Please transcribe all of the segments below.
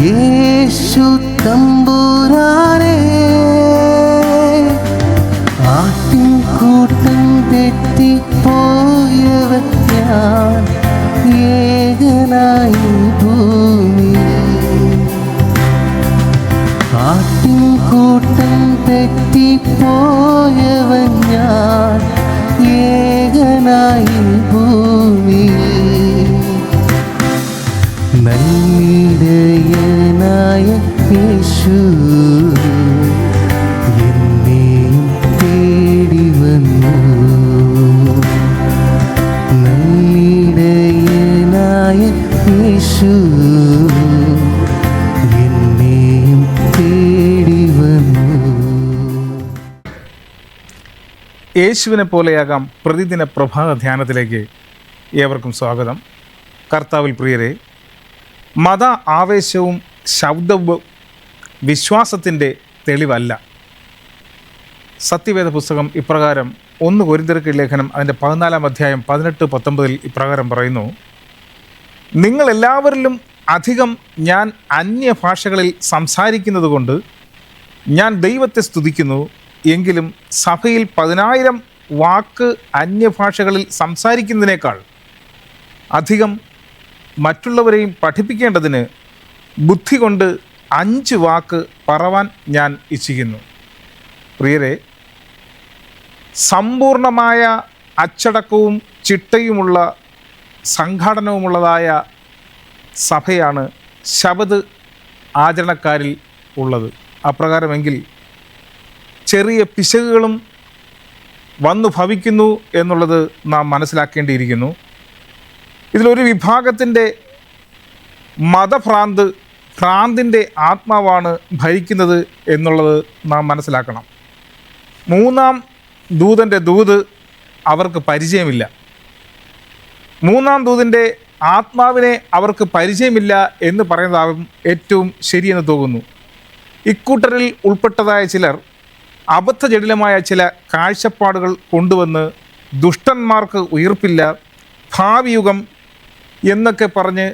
യേശു തമ്പുരാനെ, ആട്ടിൻകൂട്ടം തെറ്റിപ്പോയവൻ ഞാൻ, ഏകനായി ഭൂമിയിൽ. ആട്ടിൻകൂട്ടം തെറ്റിപ്പോയവൻ ഞാൻ, ഏകനായി ഭൂമിയിൽ. നല്ലിടയനായ യേശു എന്നെയും തേടി വന്നു. നല്ലിടയനായ യേശു എന്നെയും തേടി വന്നു. യേശുവിനെ പോലെയാകാം പ്രതിദിന പ്രഭാത ധ്യാനത്തിലേക്ക് ഏവർക്കും സ്വാഗതം. കർത്താവിൽ പ്രിയരെ, മത ആവേശവും ശബ്ദവും വിശ്വാസത്തിൻ്റെ തെളിവല്ല. സത്യവേദ പുസ്തകം ഇപ്രകാരം 1 കൊരിന്ത്യർക്ക് ലേഖനം അതിൻ്റെ 14-ാം അധ്യായം 18-19 ഇപ്രകാരം പറയുന്നു: നിങ്ങളെല്ലാവരിലും അധികം ഞാൻ അന്യഭാഷകളിൽ സംസാരിക്കുന്നത് കൊണ്ട് ഞാൻ ദൈവത്തെ സ്തുതിക്കുന്നു. എങ്കിലും സഭയിൽ 10,000 വാക്ക് അന്യഭാഷകളിൽ സംസാരിക്കുന്നതിനേക്കാൾ അധികം മറ്റുള്ളവരെയും പഠിപ്പിക്കേണ്ടതിന് ബുദ്ധി കൊണ്ട് 5 വാക്ക് പറവാൻ ഞാൻ ഇച്ഛിക്കുന്നു. പ്രിയരെ, സമ്പൂർണമായ അച്ചടക്കവും ചിട്ടയുമുള്ള സംഘാടനവുമുള്ളതായ സഭയാണ് ശബത് ആചരണക്കാരിൽ ഉള്ളത്. അപ്രകാരമെങ്കിൽ ചെറിയ പിശകുകളും വന്നു ഭവിക്കുന്നു എന്നുള്ളത് നാം മനസ്സിലാക്കേണ്ടിയിരിക്കുന്നു. ഇതിലൊരു വിഭാഗത്തിൻ്റെ ഭ്രാന്തിൻ്റെ ആത്മാവാണ് ഭരിക്കുന്നത് എന്നുള്ളത് നാം മനസ്സിലാക്കണം. 3-ാം ദൂതൻ്റെ ദൂത് അവർക്ക് പരിചയമില്ല. 3-ാം ദൂതിൻ്റെ ആത്മാവിനെ അവർക്ക് പരിചയമില്ല എന്ന് പറയുന്നതാവും ഏറ്റവും ശരിയെന്ന് തോന്നുന്നു. ഇക്കൂട്ടരിൽ ഉൾപ്പെട്ടതായ ചിലർ അബദ്ധജടിലമായ ചില കാഴ്ചപ്പാടുകൾ കൊണ്ടുവന്ന് ദുഷ്ടന്മാർക്ക് ഉയിർപ്പില്ല, ഭാവിയുഗം എന്നൊക്കെ പറഞ്ഞ്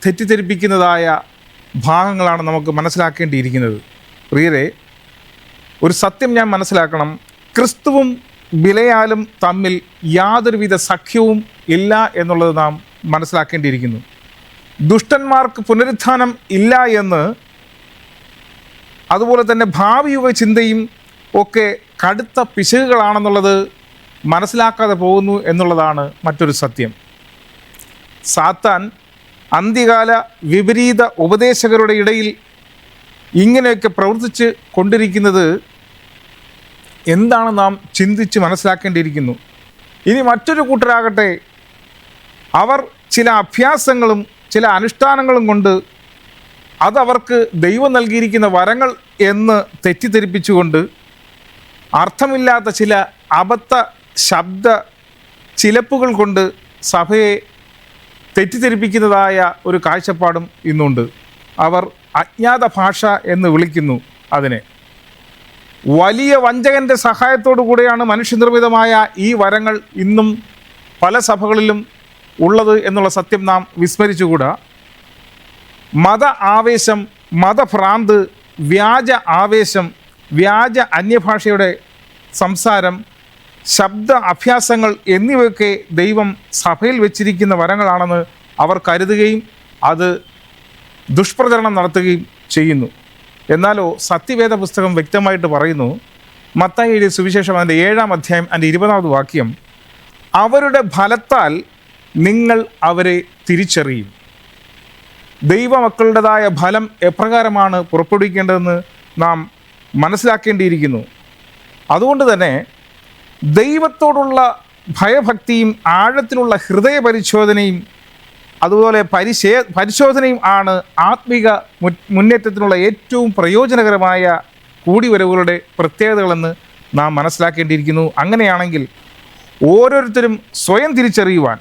തെറ്റിദ്ധരിപ്പിക്കുന്നതായ ഭാഗങ്ങളാണ് നമുക്ക് മനസ്സിലാക്കേണ്ടിയിരിക്കുന്നത്. പ്രിയരെ, ഒരു സത്യം ഞാൻ മനസ്സിലാക്കണം. ക്രിസ്തുവും ബിലയാലും തമ്മിൽ യാതൊരുവിധ സഖ്യവും ഇല്ല എന്നുള്ളത് നാം മനസ്സിലാക്കേണ്ടിയിരിക്കുന്നു. ദുഷ്ടന്മാർക്ക് പുനരുത്ഥാനം ഇല്ല എന്ന്, അതുപോലെ തന്നെ ഭാവിയുഗ ചിന്തയും ഒക്കെ കടുത്ത പിശകുകളാണെന്നുള്ളത് മനസ്സിലാക്കാതെ പോകുന്നു എന്നുള്ളതാണ് മറ്റൊരു സത്യം. സാത്താൻ അന്ത്യകാല വിപരീത ഉപദേശകരുടെ ഇടയിൽ ഇങ്ങനെയൊക്കെ പ്രവർത്തിച്ച് കൊണ്ടിരിക്കുന്നത് എന്താണ് നാം ചിന്തിച്ച് മനസ്സിലാക്കേണ്ടിയിരിക്കുന്നു. ഇനി മറ്റൊരു കൂട്ടരാകട്ടെ, അവർ ചില അഭ്യാസങ്ങളും ചില അനുഷ്ഠാനങ്ങളും കൊണ്ട് അതവർക്ക് ദൈവം നൽകിയിരിക്കുന്ന വരങ്ങൾ എന്ന് തെറ്റിദ്ധരിപ്പിച്ചുകൊണ്ട് അർത്ഥമില്ലാത്ത ചില അബദ്ധ ശബ്ദ ചിലപ്പുകൾ കൊണ്ട് സഭയെ തെറ്റിദ്ധരിപ്പിക്കുന്നതായ ഒരു കാഴ്ചപ്പാടും ഇന്നുണ്ട്. അവർ അജ്ഞാത ഭാഷ എന്ന് വിളിക്കുന്നു അതിനെ. വലിയ വഞ്ചകൻ്റെ സഹായത്തോടു കൂടെയാണ് മനുഷ്യനിർമ്മിതമായ ഈ വരങ്ങൾ ഇന്നും പല സഭകളിലും ഉള്ളത് എന്നുള്ള സത്യം നാം വിസ്മരിച്ചുകൂടാ. മത ആവേശം, മതഭ്രാന്ത്, വ്യാജ ആവേശം, വ്യാജ അന്യഭാഷയുടെ സംസാരം, ശബ്ദ അഭ്യാസങ്ങൾ എന്നിവയൊക്കെ ദൈവം സഭയിൽ വെച്ചിരിക്കുന്ന വരങ്ങളാണെന്ന് അവർ കരുതുകയും അത് ദുഷ്പ്രചരണം നടത്തുകയും ചെയ്യുന്നു. എന്നാലോ സത്യവേദ പുസ്തകം വ്യക്തമായിട്ട് പറയുന്നു, മത്തായി എഴുതിയ സുവിശേഷം അതിൻ്റെ 7-ാം അധ്യായം അതിൻ്റെ 20-ാമത് വാക്യം: അവരുടെ ഫലത്താൽ നിങ്ങൾ അവരെ തിരിച്ചറിയും. ദൈവമക്കളുടേതായ ഫലം എപ്രകാരമാണ് പുറപ്പെടുവിക്കേണ്ടതെന്ന് നാം മനസ്സിലാക്കേണ്ടിയിരിക്കുന്നു. അതുകൊണ്ട് തന്നെ ദൈവത്തോടുള്ള ഭയഭക്തിയും ആഴത്തിലുള്ള ഹൃദയ പരിശോധനയും അതുപോലെ പരിശോധനയും ആണ് ആത്മിക മുന്നേറ്റത്തിനുള്ള ഏറ്റവും പ്രയോജനകരമായ കൂടിവരവുകളുടെ പ്രത്യേകതകളെന്ന് നാം മനസ്സിലാക്കേണ്ടിയിരിക്കുന്നു. അങ്ങനെയാണെങ്കിൽ ഓരോരുത്തരും സ്വയം തിരിച്ചറിയുവാൻ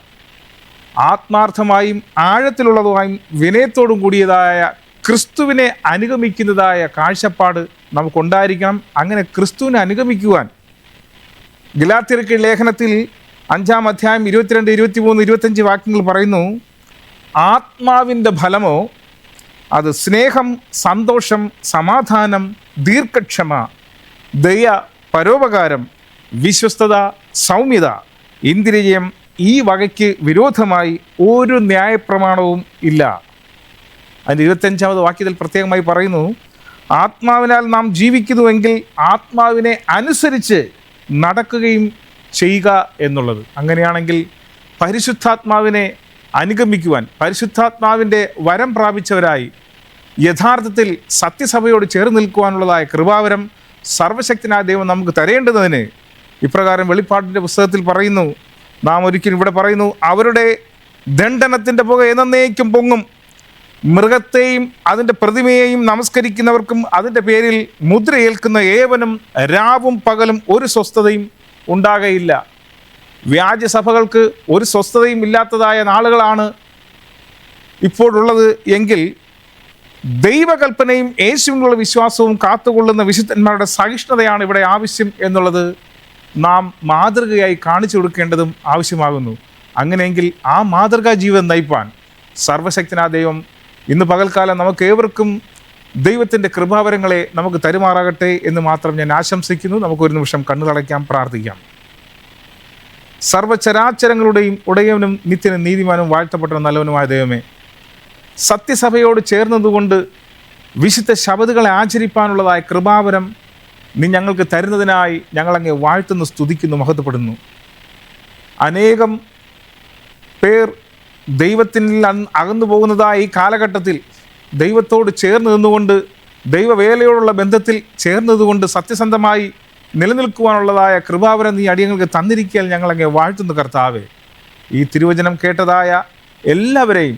ആത്മാർത്ഥമായും ആഴത്തിലുള്ളതുമായും വിനയത്തോടും കൂടിയതായ ക്രിസ്തുവിനെ അനുഗമിക്കുന്നതായ കാഴ്ചപ്പാട് നമുക്കുണ്ടായിരിക്കണം. അങ്ങനെ ക്രിസ്തുവിനെ അനുഗമിക്കുവാൻ ഗലാത്യർക്ക് ലേഖനത്തിൽ 5-ാം അധ്യായം 22, 23, 25 വാക്യങ്ങൾ പറയുന്നു: ആത്മാവിൻ്റെ ഫലമോ അത് സ്നേഹം, സന്തോഷം, സമാധാനം, ദീർഘക്ഷമ, ദയ, പരോപകാരം, വിശ്വസ്തത, സൗമ്യത, ഇന്ദ്രിയം. ഈ വകയ്ക്ക് വിരോധമായി ഒരു ന്യായപ്രമാണവും ഇല്ല. അതിൻ്റെ 25ാമത് വാക്യത്തിൽ പ്രത്യേകമായി പറയുന്നു, ആത്മാവിനാൽ നാം ജീവിക്കുന്നുവെങ്കിൽ ആത്മാവിനെ അനുസരിച്ച് നടക്കുകയും ചെയ്യുക എന്നുള്ളത്. അങ്ങനെയാണെങ്കിൽ പരിശുദ്ധാത്മാവിനെ അനുഗമിക്കുവാൻ, പരിശുദ്ധാത്മാവിൻ്റെ വരം പ്രാപിച്ചവരായി യഥാർത്ഥത്തിൽ സത്യസഭയോട് ചേർന്ന് നിൽക്കുവാനുള്ളതായ കൃപാവരം സർവശക്തനായ ദൈവം നമുക്ക് തരേണ്ടതിന് ഇപ്രകാരം വെളിപ്പാടിൻ്റെ പുസ്തകത്തിൽ പറയുന്നു. നാം ഒരിക്കലും ഇവിടെ പറയുന്നു, അവരുടെ ദണ്ഡനത്തിൻ്റെ പുക എന്നേക്കും പൊങ്ങും. മൃഗത്തെയും അതിൻ്റെ പ്രതിമയെയും നമസ്കരിക്കുന്നവർക്കും അതിൻ്റെ പേരിൽ മുദ്രയേൽക്കുന്ന ഏവനും രാവും പകലും ഒരു സ്വസ്ഥതയും ഉണ്ടാകയില്ല. വ്യാജസഭകൾക്ക് ഒരു സ്വസ്ഥതയും ഇല്ലാത്തതായ നാളുകളാണ് ഇപ്പോഴുള്ളത് എങ്കിൽ ദൈവകൽപ്പനയും യേശുവിനുള്ള വിശ്വാസവും കാത്തുകൊള്ളുന്ന വിശുദ്ധന്മാരുടെ സഹിഷ്ണുതയാണ് ഇവിടെ ആവശ്യം എന്നുള്ളത് നാം മാതൃകയായി കാണിച്ചു കൊടുക്കേണ്ടതും ആവശ്യമാകുന്നു. അങ്ങനെയെങ്കിൽ ആ മാതൃകാ ജീവിതം നയിപ്പാൻ സർവശക്തനായ ദൈവം ഇന്ന് പകൽക്കാലം നമുക്ക് ഏവർക്കും ദൈവത്തിൻ്റെ കൃപാവരങ്ങളെ നമുക്ക് തരുമാറാകട്ടെ എന്ന് മാത്രം ഞാൻ ആശംസിക്കുന്നു. നമുക്കൊരു നിമിഷം കണ്ണുകളടയ്ക്കാം, പ്രാർത്ഥിക്കാം. സർവ്വചരാചരങ്ങളുടെയും ഉടയവനും നിത്യനും നീതിമാനും വാഴ്ത്തപ്പെട്ട നല്ലവനുമായ ദൈവമേ, സത്യസഭയോട് ചേർന്നതുകൊണ്ട് വിശുദ്ധ ശബദുകളെ ആചരിപ്പാനുള്ളതായ കൃപാവരം നീ ഞങ്ങൾക്ക് തരുന്നതിനായി ഞങ്ങളങ്ങ് വാഴ്ത്തുന്നു, സ്തുതിക്കുന്നു, മഹത്വപ്പെടുന്നു. അനേകം പേർ ദൈവത്തിൽ അകന്നു പോകുന്നതായ ഈ കാലഘട്ടത്തിൽ ദൈവത്തോട് ചേർന്ന് നിന്നുകൊണ്ട്, ദൈവവേലയോടുള്ള ബന്ധത്തിൽ ചേർന്നതുകൊണ്ട് സത്യസന്ധമായി നിലനിൽക്കുവാനുള്ളതായ കൃപാവരം നീ അടിയങ്ങൾക്ക് തന്നിരിക്കാൻ ഞങ്ങളങ്ങ് വാഴ്ത്തുന്നു കർത്താവേ. ഈ തിരുവചനം കേട്ടതായ എല്ലാവരെയും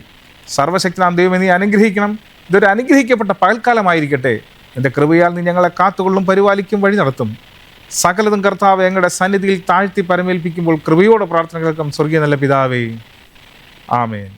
സർവശക്തനാം ദൈവമേ നീ അനുഗ്രഹിക്കണം. ഇതൊരു അനുഗ്രഹിക്കപ്പെട്ട പകൽക്കാലമായിരിക്കട്ടെ. എൻ്റെ കൃപയാൽ നീ ഞങ്ങളെ കാത്തുകൊള്ളും, പരിപാലിക്കും, വഴി നടത്തും. സകലതും കർത്താവ് ഞങ്ങളുടെ സന്നിധിയിൽ താഴ്ത്തി പരമേൽപ്പിക്കുമ്പോൾ കൃപയോടെ പ്രാർത്ഥന കേൾക്കും സ്വർഗീയ നല്ല പിതാവേ. ആമേൻ.